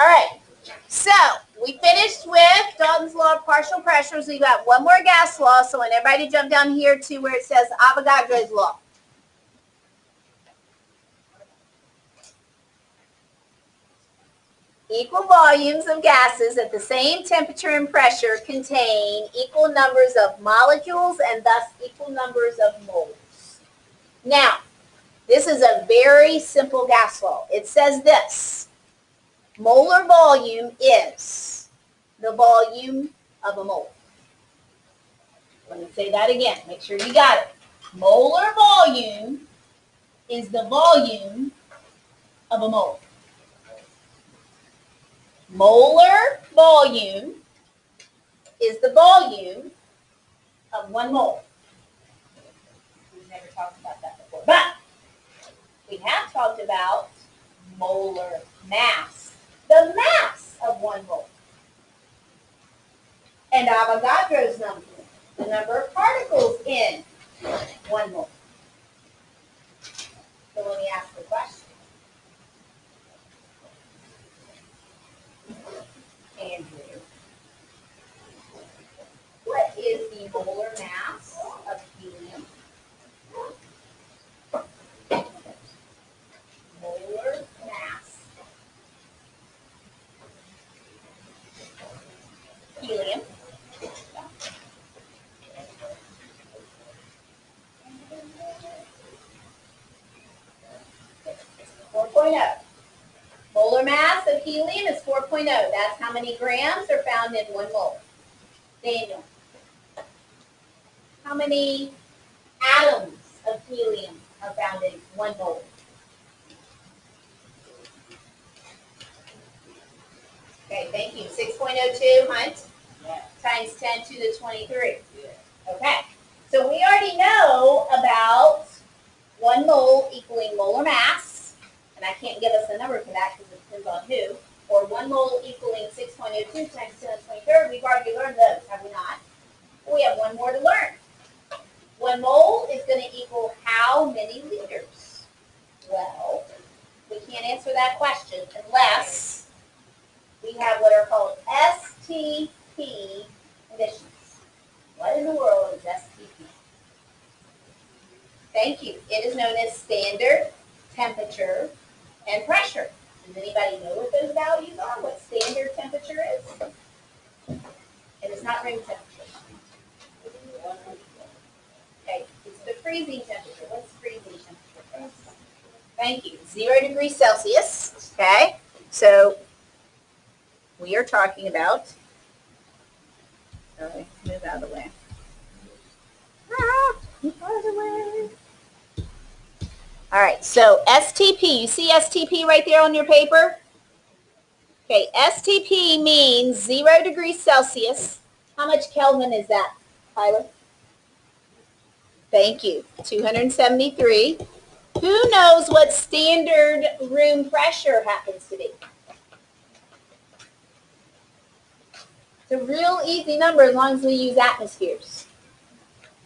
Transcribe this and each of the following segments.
All right. So we finished with Dalton's law of partial pressures. We got one more gas law. So I want everybody to jump down here to where it says Avogadro's law. Equal volumes of gases at the same temperature and pressure contain equal numbers of molecules and thus equal numbers of moles. Now, this is a very simple gas law. It says this: molar volume is the volume of a mole. Let me say that again. Make sure you got it. Molar volume is the volume of a mole. Molar volume is the volume of 1 mole. We've never talked about that before, but we have talked about molar mass, the mass of 1 mole. And Avogadro's number, the number of particles in 1 mole. So let me ask the question. Andrew, what is the molar mass of helium? Molar mass. Helium. 4.0. Molar mass of helium is 4.0. That's how many grams are found in 1 mole. Daniel, how many atoms of helium are found in 1 mole? Okay, thank you. 6.02, Hunt? Yeah. Times 10 to the 23. Yeah. Okay, so we already know about 1 mole equaling molar mass, and I can't give us a number for that because it depends on who, or 1 mole equaling 6.02 times 10 to the 23rd. We've already learned those, have we not? We have 1 more to learn. 1 mole is going to equal how many liters? Well, we can't answer that question unless we have what are called STP conditions. What in the world is STP? Thank you. It is known as standard temperature and pressure. Does anybody know what those values are? What standard temperature is? And it's not room temperature. Okay, it's the freezing temperature. What's freezing temperature? Thank you. 0 degrees Celsius. Okay, so we are talking about. Sorry, move out of the way. Move out of the way. All right, so STP, you see STP right there on your paper? Okay, STP means 0 degrees Celsius. How much Kelvin is that, Tyler? Thank you, 273. Who knows what standard room pressure happens to be? It's a real easy number as long as we use atmospheres.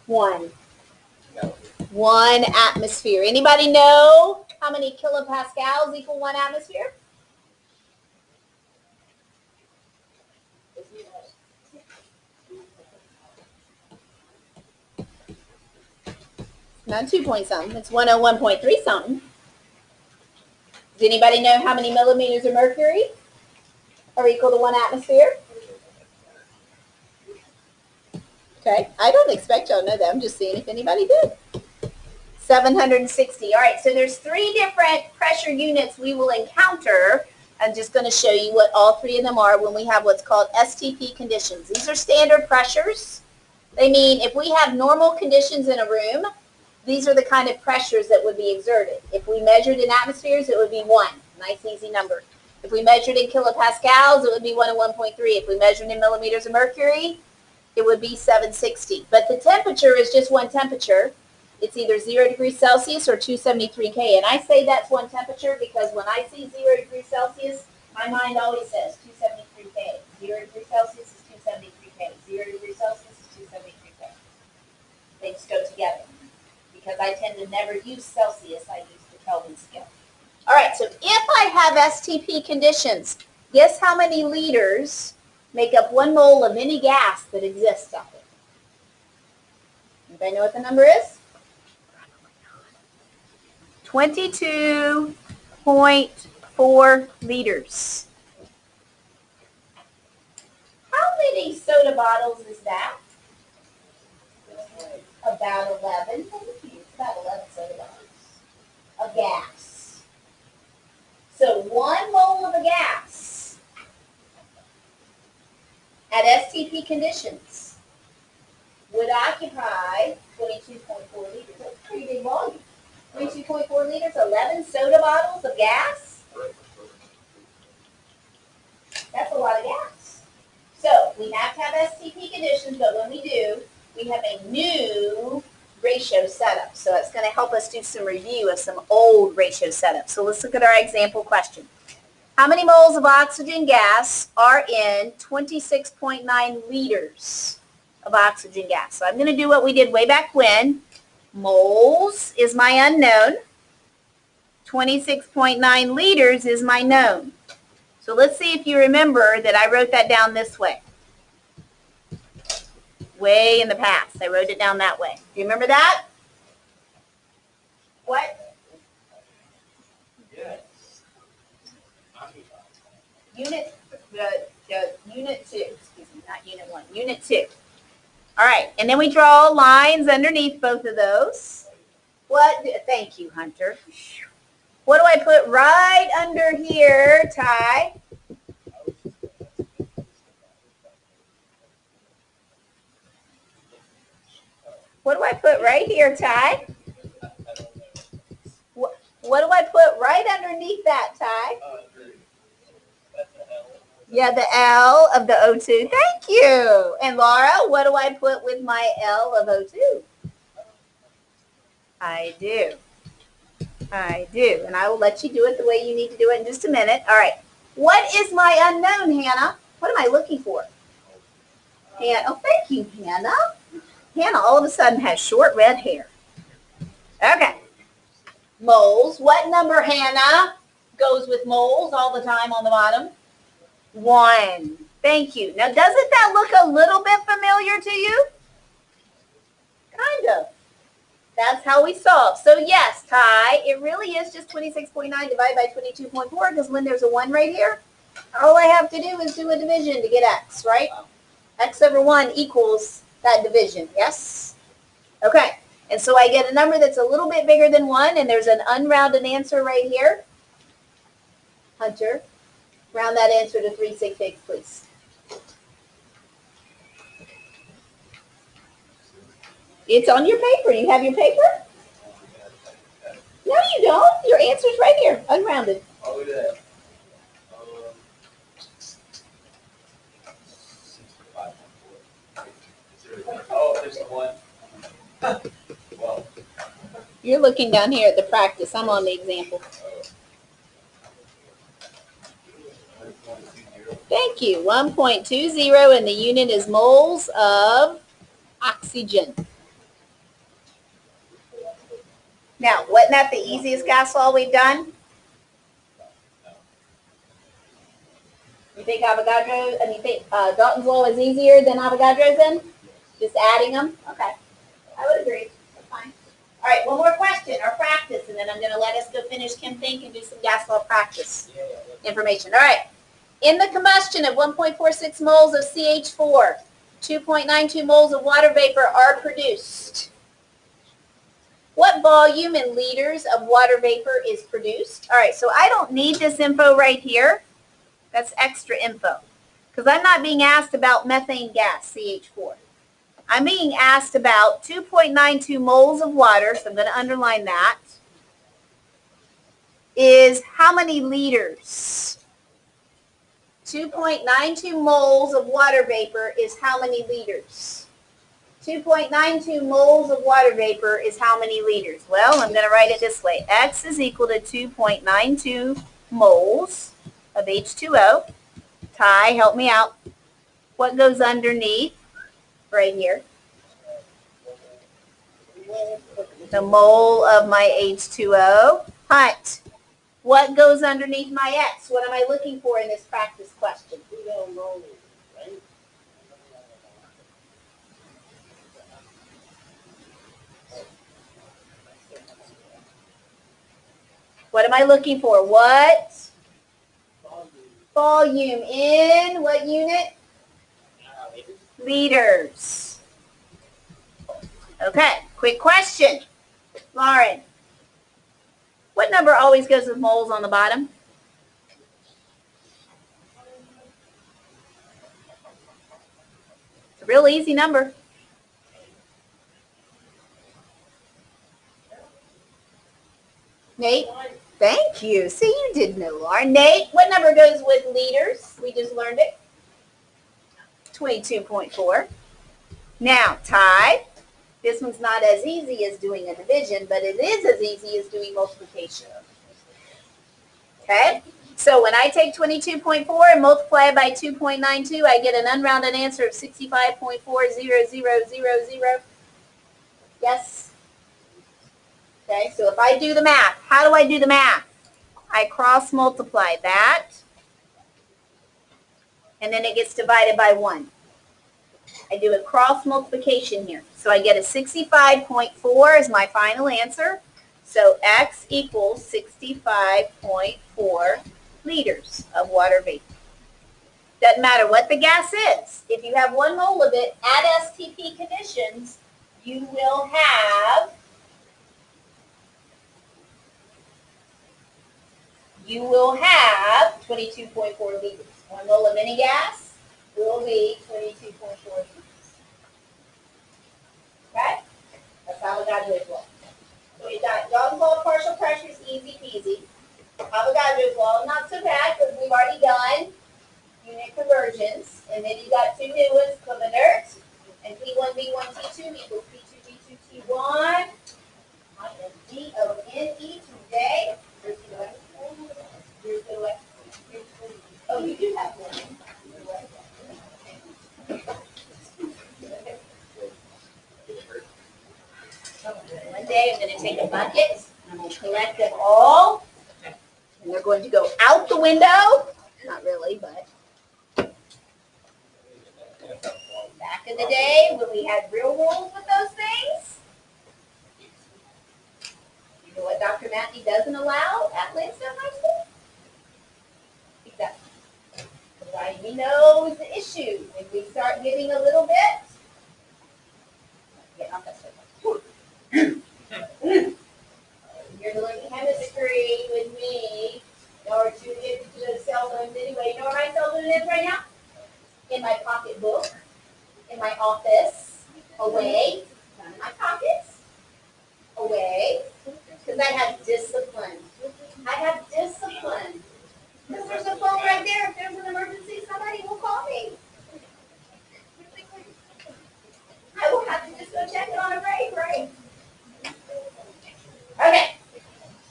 1. 1 atmosphere. Anybody know how many kilopascals equal 1 atmosphere? Not 2 point something. It's 101.3 something. Does anybody know how many millimeters of mercury are equal to 1 atmosphere? Okay, I don't expect y'all to know that. I'm just seeing if anybody did. 760. All right, so there's 3 different pressure units we will encounter. I'm just going to show you what all 3 of them are when we have what's called STP conditions. These are standard pressures. They mean if we have normal conditions in a room, these are the kind of pressures that would be exerted. If we measured in atmospheres, it would be 1. Nice, easy number. If we measured in kilopascals, it would be 101.3. If we measured in millimeters of mercury, it would be 760. But the temperature is just 1 temperature. It's either 0 degrees Celsius or 273 K. And I say that's 1 temperature because when I see 0 degrees Celsius, my mind always says 273 K. 0 degrees Celsius is 273 K. 0 degrees Celsius is 273 K. They just go together. Because I tend to never use Celsius, I use the Kelvin scale. All right, so if I have STP conditions, Guess how many liters make up 1 mole of any gas that exists out there? Anybody know what the number is? 22.4 liters. How many soda bottles is that? About 11. Thank you. About 11 soda bottles of gas. So 1 mole of a gas at STP conditions would occupy 22.4 liters. That's a pretty big volume. 22.4 liters, 11 soda bottles of gas. That's a lot of gas. So we have to have STP conditions, but when we do, we have a new ratio setup. So it's going to help us do some review of some old ratio setups. So let's look at our example question. How many moles of oxygen gas are in 26.9 liters of oxygen gas? So I'm going to do what we did way back when. Moles is my unknown. 26.9 liters is my known. So let's see if you remember that I wrote that down this way. Way in the past, I wrote it down that way. Do you remember that? What? Yes. Unit 2, excuse me, not unit 1, unit 2. All right, and then we draw lines underneath both of those. Thank you, Hunter. What do I put right under here, Ty? What do I put right here, Ty? What do I put right underneath that, Ty? Yeah, the L of the O2. Thank you. And Laura, what do I put with my L of O2? I do. And I will let you do it the way you need to do it in just a minute. All right. What is my unknown, Hannah? What am I looking for? Hannah. Oh, thank you, Hannah. Hannah all of a sudden has short red hair. Okay. Moles. What number, Hannah, goes with moles all the time on the bottom? 1. Thank you. Now, doesn't that look a little bit familiar to you? Kind of. That's how we solve. So yes, Ty, it really is just 26.9 divided by 22.4 because when there's a 1 right here, all I have to do is do a division to get x, right? X over 1 equals that division, yes? Okay, and so I get a number that's a little bit bigger than 1, and there's an unrounded answer right here. Hunter, round that answer to 3 sig figs, please. It's on your paper. You have your paper? No, you don't. Your answer's right here, unrounded. Oh, look at that. Oh, there's the 1. Well. You're looking down here at the practice. I'm on the example. Thank you. 1.20, and the unit is moles of oxygen. Now, wasn't that the easiest gas law we've done? You think Avogadro, and you think Dalton's law is easier than Avogadro's then? Just adding them? Okay. I would agree. That's fine. All right, one more question or practice, and then I'm going to let us go finish Chem Think and do some gas law practice information. All right. In the combustion of 1.46 moles of CH4, 2.92 moles of water vapor are produced. What volume in liters of water vapor is produced? All right, so I don't need this info right here. That's extra info because I'm not being asked about methane gas, CH4. I'm being asked about 2.92 moles of water, so I'm going to underline that, is how many liters? 2.92 moles of water vapor is how many liters? 2.92 moles of water vapor is how many liters? Well, I'm going to write it this way. X is equal to 2.92 moles of H2O. Ty, help me out. What goes underneath right here? The mole of my H2O. Hunt, What goes underneath my X? What am I looking for in this practice question? We don't know, right? What am I looking for? What? Volume in what unit? Liters. Okay, quick question. Lauren, what number always goes with moles on the bottom? It's a real easy number. Nate? Thank you. See, you did know, Lauren. Nate, what number goes with liters? We just learned it. 22.4. Now, Ty, this one's not as easy as doing a division, but it is as easy as doing multiplication. Okay? So when I take 22.4 and multiply it by 2.92, I get an unrounded answer of 65.40000. Yes? Okay, so if I do the math, how do I do the math? I cross multiply that, and then it gets divided by 1. I do a cross multiplication here. So I get a 65.4 as my final answer. So X equals 65.4 liters of water vapor. Doesn't matter what the gas is. If you have 1 mole of it at STP conditions, you will have 22.4 liters. 1 mole of any gas will be 22.4 liters. Okay? That's Avogadro's law. So we've got Dalton's law of partial pressure is easy peasy. Avogadro's law, not so bad because we've already done unit conversions. And then you got 2 new ones, Avogadro and P1V1T2 equals P2G2T1. D-O-N-E today. Oh, you do have one. One day I'm going to take a bucket, and I'm going to collect them all, and they're going to go out the window. Not really, but back in the day when we had real rules with those things, you know what Dr. Matthew doesn't allow at Lansdowne High School? Exactly. Right, we know the issue. If we start getting a little bit, get off that stuff. You're learning chemistry with me, or to get to the cell phones anyway. You know where my cell phone is right now? In my pocketbook, in my office, away, not in my pockets, away, because I have discipline. I have discipline. Because there's a phone right there. If there's an emergency, somebody will call me. I will have to just go check it on a break, right? Okay.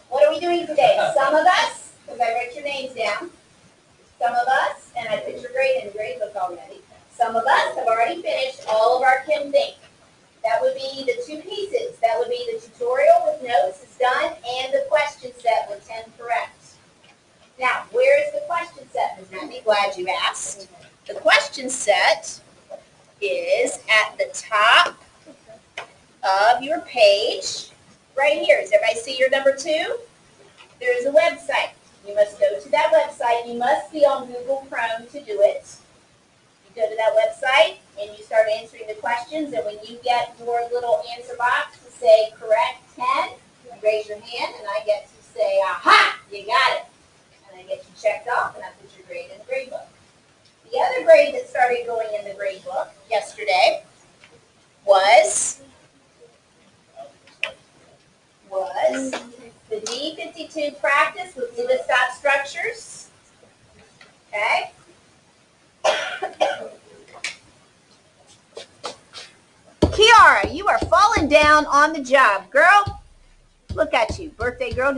What are we doing today? Some of us, because I wrote your names down, some of us, and I put your grade in the grade book already, some of us have already finished all of our Chem Think. That would be the 2 pieces. That would be the tutorial with notes is done and the question set with 10 correct. Now, where is the question set, Ms. Matney? Glad you asked. The question set is at the top of your page, right here. Does everybody see your number 2? There is a website. You must go to that website. You must be on Google Chrome to do it. You go to that website and you start answering the questions, and when you get your little answer box to say correct 10, you raise your hand and I get to say, aha, you got it. And I get you checked off and I put your grade in the grade book. The other grade that started going in the grade book yesterday was the D52 practice with stop structures. Okay. Kiara, you are falling down on the job. Girl, look at you. Birthday girl.